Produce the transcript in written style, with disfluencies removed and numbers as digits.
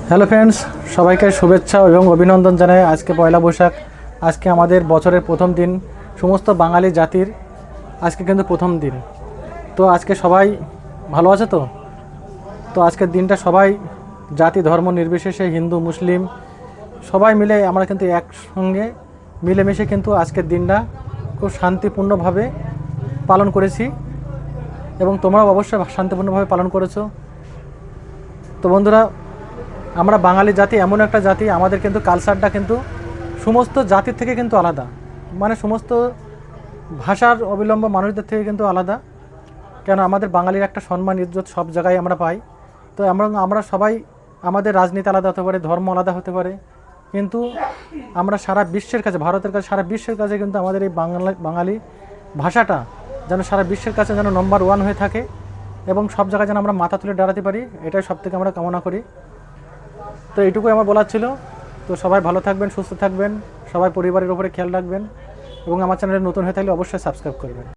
Hello friends, সবাইকে শুভেচ্ছা এবং অভিনন্দন জানাই। আজকে পয়লা বৈশাখ, আজকে আমাদের বছরের প্রথম দিন। সমস্ত বাঙালি জাতির আজকে কিন্তু প্রথম দিন। তো আজকে সবাই ভালো আছে তো? তো আজকের দিনটা সবাই জাতি ধর্ম নির্বিশেষে হিন্দু মুসলিম সবাই মিলে আমরা কিন্তু একসঙ্গে মিলেমিশে কিন্তু আজকের দিনটা খুব শান্তিপূর্ণভাবে পালন করেছি এবং তোমরাও অবশ্যই শান্তিপূর্ণভাবে পালন করেছো। তো বন্ধুরা, আমরা বাঙালি জাতি এমন একটা জাতি, আমাদের কিন্তু কালচারটা কিন্তু সমস্ত জাতির থেকে কিন্তু আলাদা, মানে সমস্ত ভাষার অবলম্বন মানুষদের থেকে কিন্তু আলাদা। কেন আমাদের বাঙালির একটা সম্মান ইজ্জত সব জায়গায় আমরা পাই। তো আমরা সবাই, আমাদের রাজনীতি আলাদা হতে পারে, ধর্ম আলাদা হতে পারে, কিন্তু আমরা সারা বিশ্বের কাছে, ভারতের কাছে, সারা বিশ্বের কাছে কিন্তু আমাদের এই বাঙালি ভাষাটা যেন সারা বিশ্বের কাছে যেন নম্বর 1 হয়ে থাকে এবং সব জায়গায় যেন আমরা মাথা তুলে দাঁড়াতে পারি, এটাই সব থেকে আমরা কামনা করি। তো এইটুকুই আমার বলার ছিল। তো সবাই ভালো থাকবেন, সুস্থ থাকবেন, সবাই পরিবারের উপরে খেয়াল রাখবেন এবং আমার চ্যানেলে নতুন হয়ে থাকলে অবশ্যই সাবস্ক্রাইব করবেন।